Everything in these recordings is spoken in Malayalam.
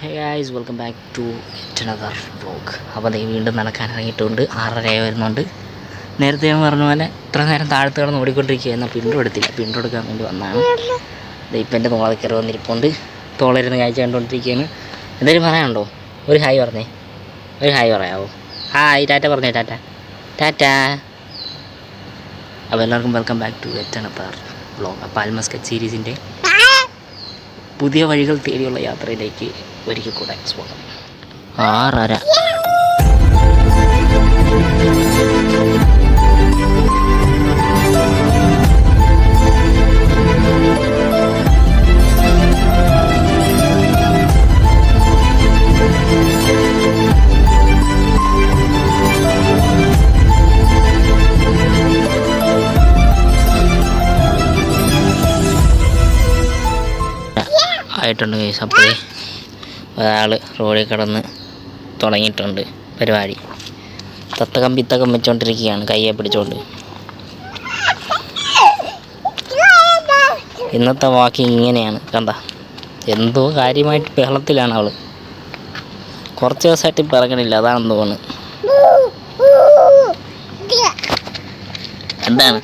Hey guys, welcome back to another vlog. അപ്പോൾ ദേ വീണ്ടും നടക്കാൻ ഇറങ്ങിയിട്ടുണ്ട്. 6:30 വരുന്നുണ്ട്. നേരത്തെ ഞാൻ പറഞ്ഞ പോലെ ഇത്ര നേരം താഴത്ത് കിടന്ന് ഓടിക്കൊണ്ടിരിക്കുകയായിരുന്നു. പിണ്ടോ എടുത്തില്ല, പിണ്ടോ എടുക്കാൻ വേണ്ടി വന്നതാണ്. ഇപ്പം എൻ്റെ തോളെ കയറി വന്നിരിപ്പുണ്ട്. തോളിരുന്ന് കാഴ്ച കണ്ടുകൊണ്ടിരിക്കുകയാണ്. എന്തെങ്കിലും പറയാനുണ്ടോ? ഒരു ഹായ് പറഞ്ഞേ, ഒരു ഹായ് പറയാമോ? ഹായ്, ടാറ്റ പറഞ്ഞേ, ടാറ്റ ടാറ്റ. അപ്പോൾ എല്ലാവർക്കും welcome back to another vlog. അപ്പോൾ ആൽമസ്കറ്റ് സീരീസിൻ്റെ പുതിയ വഴികൾ തേടിയുള്ള യാത്രയിലേക്ക് ഒരിക്കൽ കൂടെ സ്വാഗതം. 6:30 ആയിട്ടുണ്ട് കേസ്. അപ്പോഴേ ഒരാൾ റോഡിൽ കിടന്ന് തുടങ്ങിയിട്ടുണ്ട് പരിപാടി. തത്തകം പിത്തകം വെച്ചോണ്ടിരിക്കുകയാണ്, കയ്യെ പിടിച്ചോണ്ട്. ഇന്നത്തെ വാക്കിങ് ഇങ്ങനെയാണ്, കണ്ട. എന്തോ കാര്യമായിട്ട് ബഹളത്തിലാണ് അവൾ. കുറച്ച് ദിവസമായിട്ട് പിറകണില്ല, അതാണെന്ന് തോന്നുന്നു. എന്താണ്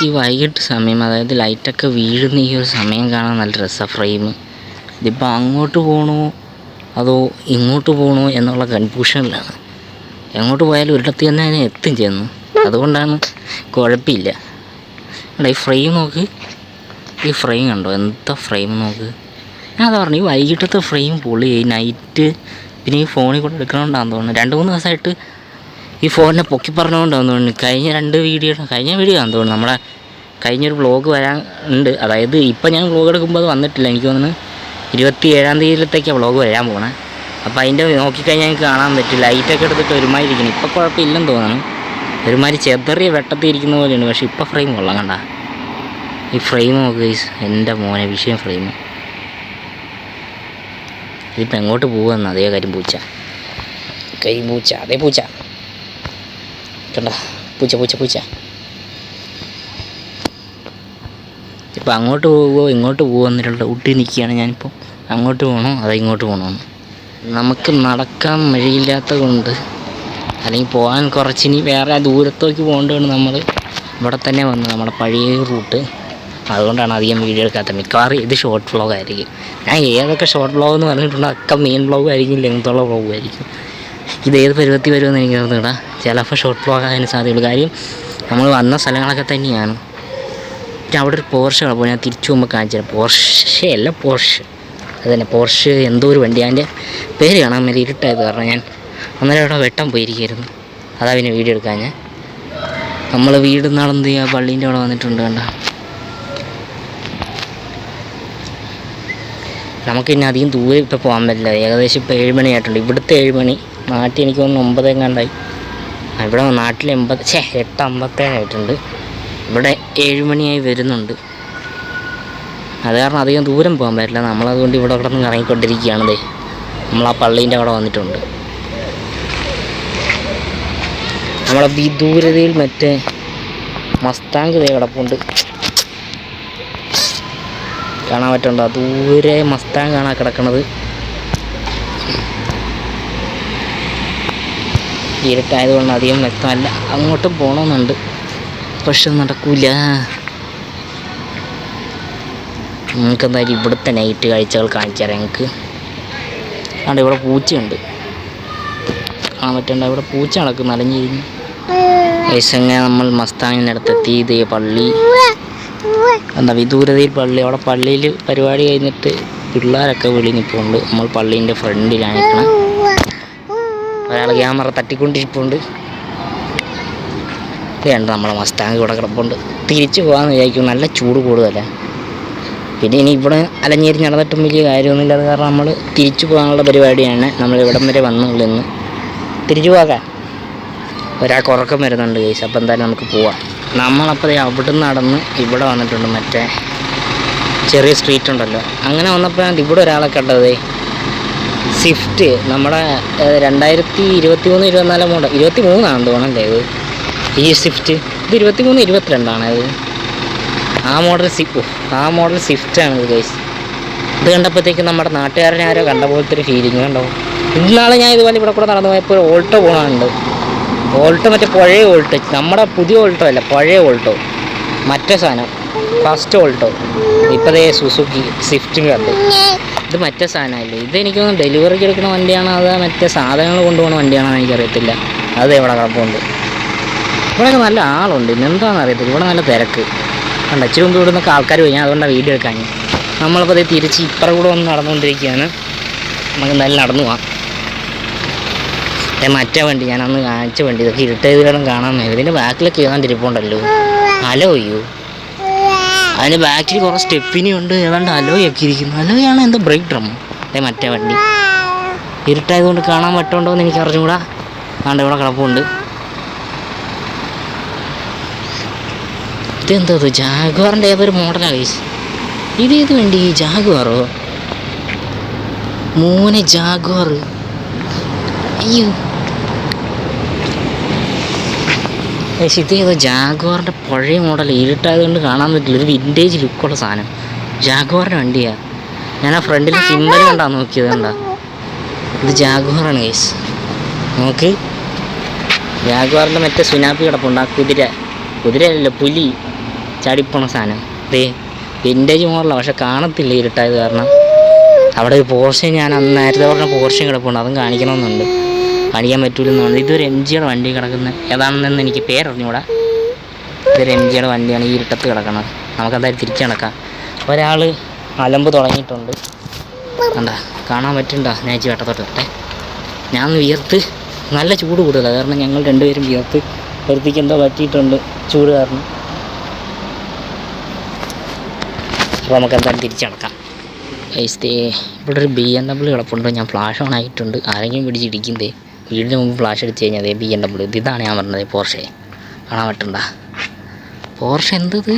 ഈ വൈകിട്ട് സമയം, അതായത് ലൈറ്റൊക്കെ വീഴുന്ന ഈ ഒരു സമയം കാണാൻ നല്ല രസമാണ് ഫ്രെയിം. ഇതിപ്പോൾ അങ്ങോട്ട് പോകണോ അതോ ഇങ്ങോട്ട് പോകണോ എന്നുള്ള കൺഫ്യൂഷനിലാണ്. എങ്ങോട്ട് പോയാലും ഒരിടത്ത് തന്നെ അതിനെ എത്തും ചെയ്യുന്നു. അതുകൊണ്ടാണ് കുഴപ്പമില്ല. ഈ ഫ്രെയിം നോക്ക്, ഈ ഫ്രെയിം കണ്ടോ, എന്താ ഫ്രെയിം നോക്ക്. ഞാൻ അതാ പറഞ്ഞു, ഈ വൈകിട്ടത്തെ ഫ്രെയിം പൊളി. നൈറ്റ് പിന്നെ ഈ ഫോണിൽ കൂടെ എടുക്കണമെന്നാന്ന് തോന്നുന്നു. 2-3 ദിവസമായിട്ട് ഈ ഫോണിനെ പൊക്കി പറഞ്ഞുകൊണ്ടാന്ന് തോന്നുന്നു. കഴിഞ്ഞ വീഡിയോ ആണെന്ന് തോന്നുന്നു. നമ്മുടെ കഴിഞ്ഞൊരു വ്ളോഗ് വരാൻ ഉണ്ട്. അതായത് ഇപ്പം ഞാൻ വ്ളോഗ് എടുക്കുമ്പോൾ അത് വന്നിട്ടില്ല. എനിക്ക് തോന്നുന്നു 27-ാം തീയതിയിലത്തേക്കാണ് വ്ളോഗ് വരാൻ പോകണേ. അപ്പോൾ അതിൻ്റെ നോക്കിക്കഴിഞ്ഞാൽ എനിക്ക് കാണാൻ പറ്റും. ലൈറ്റൊക്കെ എടുത്തിട്ട് ഒരുമാതിരി ഇരിക്കണം. ഇപ്പം കുഴപ്പമില്ലെന്ന് തോന്നുന്നു. ഒരുമാതിരി ചെറിയ വെട്ടത്തിൽ ഇരിക്കുന്ന പോലെയാണ്. പക്ഷേ ഇപ്പം ഫ്രെയിം കൊള്ളാം, കണ്ട. ഈ ഫ്രെയിം നോക്ക്, എൻ്റെ മോനെ വിഷയം ഫ്രെയിം. ഇതിപ്പോൾ എങ്ങോട്ട് പോകുമെന്ന് അതേ കാര്യം. പൂച്ച അതേ പൂച്ച കണ്ട, പൂച്ച. ഇപ്പം അങ്ങോട്ട് പോകുമോ ഇങ്ങോട്ട് പോകുമോ എന്നുള്ള ഡൗട്ട് നിൽക്കുകയാണ് ഞാനിപ്പോൾ. അങ്ങോട്ട് പോകണോ അതോ ഇങ്ങോട്ട് പോകണമെന്ന്. നമുക്ക് നടക്കാൻ വഴിയില്ലാത്തത് കൊണ്ട്, അല്ലെങ്കിൽ പോകാൻ കുറച്ചിനി വേറെ ദൂരത്തേക്ക് പോകേണ്ടതാണ്. നമ്മൾ ഇവിടെ തന്നെ വന്ന് നമ്മുടെ പഴയ റൂട്ട്. അതുകൊണ്ടാണ് അധികം വീഡിയോ എടുക്കാത്തത്. മിക്കവാറും ഇത് ഷോർട്ട് വ്ളോഗ് ആയിരിക്കും. ഞാൻ ഏതൊക്കെ ഷോർട്ട് വ്ളോഗ് എന്ന് പറഞ്ഞിട്ടുണ്ടോ ഒക്കെ മെയിൻ വ്ളോഗ് ആയിരിക്കും, ലെങ്ത്തുള്ള വ്ളോഗ് ആയിരിക്കും. ഇതേത് പരുവത്തി വരുമെന്ന് എനിക്ക് തോന്നുന്നില്ല. ചിലപ്പോൾ ഷോർട്ട് വ്ളോഗ് ആകാൻ സാധ്യതയുള്ളൂ. കാര്യം നമ്മൾ വന്ന സ്ഥലങ്ങളൊക്കെ തന്നെയാണ്. പിന്നെ അവിടെ ഒരു പോർഷ് അപ്പോൾ ഞാൻ തിരിച്ചു പോകുമ്പോൾ കാണിച്ചു തരാം. പോർഷ് അത് തന്നെ, പോർഷ് എന്തോ ഒരു വണ്ടി. അതിൻ്റെ പേര് കാണാൻ വേണ്ടി ഇരുട്ടായത് കാരണം ഞാൻ അന്നേരം അവിടെ വെട്ടം പോയിരിക്കുകയായിരുന്നു. അതാ പിന്നെ വീഡിയോ എടുക്കാൻ ഞാൻ. നമ്മൾ വീട് നടന്ന് ആ പള്ളീൻ്റെ അവിടെ വന്നിട്ടുണ്ട്, കണ്ട. നമുക്കിനി അധികം ദൂരെ ഇപ്പോൾ പോകാൻ പറ്റില്ല. ഏകദേശം ഇപ്പോൾ 7 മണിയായിട്ടുണ്ട്. ഇവിടുത്തെ 7 മണി, നാട്ടിൽ എനിക്ക് തോന്നുന്നു 9 എങ്ങാണ്ടായി. ഇവിടെ നാട്ടിൽ 8:57 ആയിട്ടുണ്ട്. ഇവിടെ 7 മണിയായി വരുന്നുണ്ട്. അത് കാരണം അധികം ദൂരം പോകാൻ പറ്റില്ല. നമ്മളതുകൊണ്ട് ഇവിടെ കിടന്ന് ഇറങ്ങിക്കൊണ്ടിരിക്കുകയാണ്. നമ്മൾ ആ പള്ളീൻ്റെ അവിടെ വന്നിട്ടുണ്ട്. നമ്മളെ വിദൂരതയിൽ മറ്റേ മസ്താങ്ക് കിടപ്പുണ്ട്, കാണാൻ പറ്റുന്നുണ്ടോ? ദൂരെ മസ്താങ് കാണാൻ കിടക്കണത്. ഇരുട്ടായതുകൊണ്ട് അധികം വ്യക്തമല്ല. അങ്ങോട്ടും പോകണമെന്നുണ്ട്, പക്ഷെ നടക്കൂല. നിങ്ങൾക്ക് എന്തായാലും ഇവിടുത്തെ നൈറ്റ് കാഴ്ചകൾ കാണിച്ചു തരാം. ഞങ്ങൾക്ക് അവിടെ ഇവിടെ പൂച്ചയുണ്ട്, കാണാൻ പറ്റണ്ട. ഇവിടെ പൂച്ച നടക്കും നനഞ്ഞിരിഞ്ഞ്. ഏശങ്ങനെ നമ്മൾ മസ്താങ്ങിനടുത്തെത്തി. ഇതേ പള്ളി, എന്താ വിദൂരതയിൽ പള്ളി. അവിടെ പള്ളിയിൽ പരിപാടി കഴിഞ്ഞിട്ട് പിള്ളേരൊക്കെ വെളിയിൽ നിൽപ്പുണ്ട്. നമ്മൾ പള്ളീൻ്റെ ഫ്രണ്ടിലാണ് നിൽക്കണം. ഒരാൾ ക്യാമറ തട്ടിക്കൊണ്ടിരിപ്പുണ്ട്. വേണ്ട, നമ്മളെ മസ്താങ് ഇവിടെ കിടപ്പുണ്ട്. തിരിച്ചു പോകാമെന്ന് വിചാരിക്കും, നല്ല ചൂട് കൂടുതലാണ്. പിന്നെ ഇനി ഇവിടെ അലഞ്ഞേരി നടന്നിട്ടും വലിയ കാര്യമൊന്നുമില്ല. അത് കാരണം നമ്മൾ തിരിച്ചു പോകാനുള്ള പരിപാടിയാണ്. നമ്മൾ ഇവിടം വരെ വന്നുള്ളൂ. ഇന്ന് തിരിച്ചു പോകാൻ ഒരാൾക്ക് ഉറക്കം വരുന്നുണ്ട് കേസ്. അപ്പോൾ എന്തായാലും നമുക്ക് പോവാം. നമ്മളപ്പോൾ അവിടെ നടന്ന് ഇവിടെ വന്നിട്ടുണ്ട്. മറ്റേ ചെറിയ സ്ട്രീറ്റ് ഉണ്ടല്ലോ, അങ്ങനെ വന്നപ്പോഴാണ് ഇവിടെ ഒരാളെ കണ്ടത്. സ്വിഫ്റ്റ് നമ്മുടെ 2023-24 മോഡൽ, 23 തോന്നണ്ടേ ഇത് ഈ സ്വിഫ്റ്റ്. ഇത് 23-22 ഇത്. ആ മോഡൽ സ്വിഫ്റ്റാണ് ഇത് ഗൈസ്. ഇത് കണ്ടപ്പോഴത്തേക്കും നമ്മുടെ നാട്ടുകാരനെ ആരോ കണ്ട പോലത്തെ ഒരു ഫീലിംഗ് കണ്ടോ. ഇന്നാളെ ഞാൻ ഇതുപോലെ ഇവിടെ കൂടെ നടന്നു പോയപ്പോൾ ഒരു ഓൾട്ടോ പോകണുണ്ട്. ഓൾട്ടോ മറ്റേ പഴയ ഓൾട്ടോ, നമ്മുടെ പുതിയ ഓൾട്ടോ അല്ല, പഴയ ഓൾട്ടോ, മറ്റേ സാധനം ഫസ്റ്റ് ഓൾട്ടോ. ഇപ്പോൾ സുസുക്കി സ്വിഫ്റ്റ് കണ്ട്. ഇത് മറ്റേ സാധനമല്ലേ, ഇതെനിക്കൊന്ന് ഡെലിവറിക്ക് എടുക്കുന്ന വണ്ടിയാണോ അതോ മറ്റേ സാധനങ്ങൾ കൊണ്ടുപോകുന്ന വണ്ടിയാണോ എനിക്കറിയത്തില്ല. അത് ഇവിടെ കിടപ്പുണ്ട്. ഇവിടെയൊക്കെ നല്ല ആളുണ്ട്, ഇന്നെന്താണെന്ന് അറിയത്തില്ല. ഇവിടെ നല്ല തിരക്ക് കണ്ട. ഇച്ചിരി മുമ്പ് ഇവിടെ നിന്നൊക്കെ ആൾക്കാർ പോയി, ഞാൻ അതുകൊണ്ടാണ് വീഡിയോ എടുക്കാൻ. നമ്മളിപ്പോൾ അത് തിരിച്ച് ഇപ്പുറം കൂടെ വന്ന് നടന്നുകൊണ്ടിരിക്കുകയാണ്. നമുക്ക് നല്ല നടന്നു പോവാം. മറ്റേ വണ്ടി ഞാനന്ന് കാണിച്ച വണ്ടി, ഇതൊക്കെ ഇരുട്ടേത് കാരണം കാണാൻ മേലും. ഇതിൻ്റെ ബാക്കിലൊക്കെ ഏതാണ്ടിരിപ്പുണ്ടല്ലോ, അലോയ്യോ. അതിൻ്റെ ബാക്കിൽ കുറേ സ്റ്റെപ്പിനുണ്ട്, ഏതാണ്ട് അലോയൊക്കെ ഇരിക്കുന്നു. അലോയാണ് എന്തോ ബ്രേക്ക് ഡ്രം. മറ്റേ വണ്ടി ഇരുട്ടായതുകൊണ്ട് കാണാൻ പറ്റുണ്ടോ എന്ന് എനിക്ക് അറിഞ്ഞുകൂടാ. അതുകൊണ്ട് ഇവിടെ കിടപ്പുണ്ട്. ഇതെന്തോ ജാഗ്വാറിൻ്റെ ഏതൊരു മോഡലാണ് ഗൈസ്. ഇതേത് വണ്ടി? ജാഗ്വാറോ? മോനെ ജാഗ്വാർ. അയ്യോ ഗൈസ്, ഇതേതോ ജാഗ്വാറിൻ്റെ പഴയ മോഡൽ. ഇരുട്ടായതുകൊണ്ട് കാണാൻ പറ്റില്ല. ഒരു വിൻറ്റേജ് ലുക്കുള്ള സാധനം. ജാഗ്വാറിൻ്റെ വണ്ടിയാണ്. ഞാൻ ആ ഫ്രണ്ടിൽ സിമ്പൽ കണ്ടാ നോക്കിയത്. കണ്ടാ, ഇത് ജാഗ്വാറാണ് ഗൈസ്. നോക്ക്, ജാഗ്വാറിൻ്റെ മറ്റേ സുനാപ്പി കിടപ്പുണ്ട്. ആ കുതിരയല്ല, പുലി ചാടിപ്പോണ സാധനം. ദേ വിൻറ്റേജ് മോഡലാണ്, പക്ഷെ കാണത്തില്ല ഇരുട്ടായത് കാരണം. അവിടെ ഒരു പോർഷെ, ഞാൻ അന്ന് നേരത്തെ പറഞ്ഞ പോർഷൻ കിടപ്പുണ്ട്, അതും കാണിക്കണമെന്നുണ്ട്. കാണിക്കാൻ പറ്റൂലെന്നുണ്ട്. ഇതൊരു MGയുടെ വണ്ടി കിടക്കുന്നത്. ഏതാണെന്ന് എനിക്ക് പേരറിഞ്ഞൂടാ. ഇതൊരു MGയുടെ വണ്ടിയാണ് ഈ ഇരുട്ടത്ത് കിടക്കുന്നത്. നമുക്കെന്തായാലും തിരിച്ചു നടക്കാം. ഒരാൾ അലമ്പ് തുടങ്ങിയിട്ടുണ്ട്. കണ്ടാ, കാണാൻ പറ്റുന്നുണ്ടോ? ഞാൻ വെട്ടത്തോട്ടെ. ഞാൻ വിയർത്ത്, നല്ല ചൂട് കൂടുതലാണ് കാരണം ഞങ്ങൾ രണ്ടുപേരും വിയർത്ത് വരുത്തിക്ക് എന്തോ പറ്റിയിട്ടുണ്ട് ചൂട് കാരണം. അപ്പോൾ നമുക്ക് എന്തായാലും തിരിച്ചു നടക്കാം. ഇവിടെ ഒരു BMW കിടപ്പുണ്ട്. ഞാൻ ഫ്ലാഷ് ഓൺ ആയിട്ടുണ്ട്. ആരെങ്കിലും പിടിച്ചിടിക്കുന്നതേ. വീടിന് മുമ്പ് ഫ്ലാഷ് അടിച്ച് കഴിഞ്ഞാൽ അതേ BMW. ഇതാണ് ഞാൻ പറഞ്ഞത്, പോർഷെ. കാണാൻ പറ്റണ്ട പോർഷെ. എന്തത്?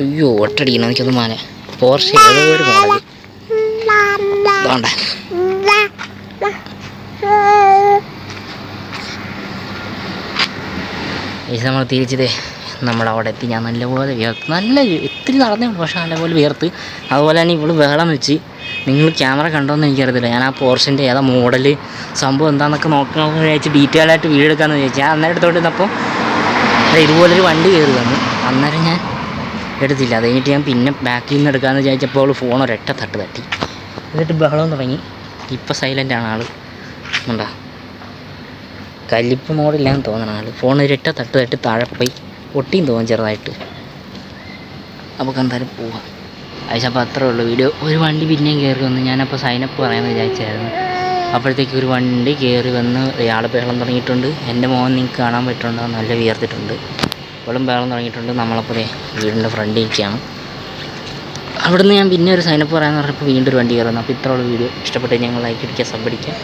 അയ്യോ ഒട്ടടിക്കണം എനിക്കൊന്നും മാന. പോർഷെ ഏതോ ഒരു മോഡൽ. വേണ്ട, ഇത് നമ്മൾ തിരിച്ചതേ നമ്മളവിടെ എത്തി. ഞാൻ നല്ലപോലെ വിയർത്ത്, ഇത്തിരി നടന്നേ ഉള്ളൂ, പക്ഷേ നല്ലപോലെ വിയർത്ത്. അതുപോലെ തന്നെ ഇവള് ബഹളം വെച്ച്. നിങ്ങൾ ക്യാമറ കണ്ടോയെന്ന് എനിക്കറിയത്തില്ല. ഞാൻ ആ പോർഷൻ്റെ ഏതാ മോഡൽ, സംഭവം എന്താണെന്നൊക്കെ നോക്കണമെന്ന് വിചാരിച്ച് ഡീറ്റെയിൽ ആയിട്ട് വീഡിയോ എടുക്കാമെന്ന് വിചാരിച്ചു. ഞാൻ അന്നേരം എടുത്തോണ്ടിരുന്നപ്പോൾ ഇതുപോലൊരു വണ്ടി കയറി വന്നു. അന്നേരം ഞാൻ എടുത്തില്ല. അത് കഴിഞ്ഞിട്ട് ഞാൻ പിന്നെ ബാക്കിൽ നിന്ന് എടുക്കാമെന്ന് വിചാരിച്ചപ്പോൾ അവൾ ഫോൺ ഒരൊറ്റ തട്ടി. എന്നിട്ട് ബഹളം തുടങ്ങി. ഇപ്പം സൈലൻ്റാണ് ആൾ. ഉണ്ടാ, കലിപ്പ് മോഡില്ലാന്ന് തോന്നണം ആൾ. ഫോൺ ഒരൊറ്റ തട്ടി താഴെ പോയി പൊട്ടിയും തോന്നും ചെറുതായിട്ട്. നമുക്ക് എന്തായാലും പോവാം. അപ്പോൾ അത്രേ ഉള്ളൂ വീഡിയോ. ഒരു വണ്ടി പിന്നെയും കയറി വന്ന്. ഞാനപ്പോൾ സൈനപ്പ് പറയാമെന്ന് വിചാരിച്ചായിരുന്നു. അപ്പോഴത്തേക്ക് ഒരു വണ്ടി കയറി വന്ന് ഇയാൾ ബഹളം തുടങ്ങിയിട്ടുണ്ട്. എൻ്റെ മോൻ നിങ്ങൾക്ക് കാണാൻ പറ്റുന്നുണ്ടോ? നല്ല വിയർത്തിട്ടുണ്ട്. ഇവളും ബഹളം തുടങ്ങിയിട്ടുണ്ട്. നമ്മളപ്പോൾ വീടിൻ്റെ ഫ്രണ്ടിൽ ഇരിക്കുകയാണ്. അവിടെ നിന്ന് ഞാൻ പിന്നെ ഒരു സൈനപ്പ് പറയാമെന്ന് പറഞ്ഞപ്പോൾ വീണ്ടും ഒരു വണ്ടി കയറുന്നു. അപ്പോൾ ഇത്രയുള്ള വീഡിയോ ഇഷ്ടപ്പെട്ട് ഞങ്ങൾ ലൈക്ക് അടിക്കുക, സബ് അടിക്കുക.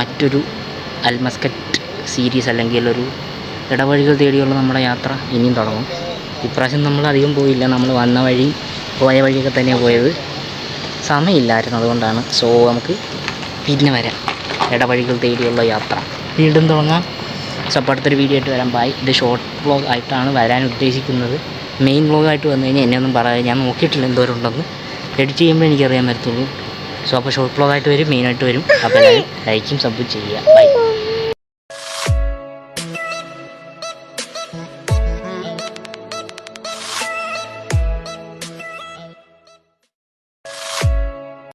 മറ്റൊരു അൽമസ്കറ്റ് സീരീസ് അല്ലെങ്കിൽ ഒരു ഇടവഴികൾ തേടിയുള്ള നമ്മുടെ യാത്ര ഇനിയും തുടങ്ങും. ഇപ്രാവശ്യം നമ്മൾ അധികം പോയില്ല. നമ്മൾ വന്ന വഴി പോയ വഴിയൊക്കെ തന്നെയാണ് പോയത്. സമയമില്ലായിരുന്നു, അതുകൊണ്ടാണ്. സോ നമുക്ക് പിന്നെ വരാം. ഇടവഴികൾ തേടിയുള്ള യാത്ര വീണ്ടും തുടങ്ങാം. സോ അപ്പോൾ അടുത്തൊരു വീഡിയോ ആയിട്ട് വരാം. ബൈ. ഇത് ഷോർട്ട് വ്ളോഗ് ആയിട്ടാണ് വരാൻ ഉദ്ദേശിക്കുന്നത്. മെയിൻ വ്ളോഗായിട്ട് വന്നു കഴിഞ്ഞാൽ എന്നെ ഒന്നും പറയാം. ഞാൻ നോക്കിയിട്ടില്ല എന്തോരം ഉണ്ടെന്ന്. എഡിറ്റ് ചെയ്യുമ്പോൾ എനിക്കറിയാൻ പറ്റത്തുള്ളൂ. സോ അപ്പോൾ ഷോർട്ട് വ്ളോഗായിട്ട് വരും, മെയിനായിട്ട് വരും. അപ്പോൾ എല്ലാവരും ലൈക്കും സബും ചെയ്യുക. ബൈ.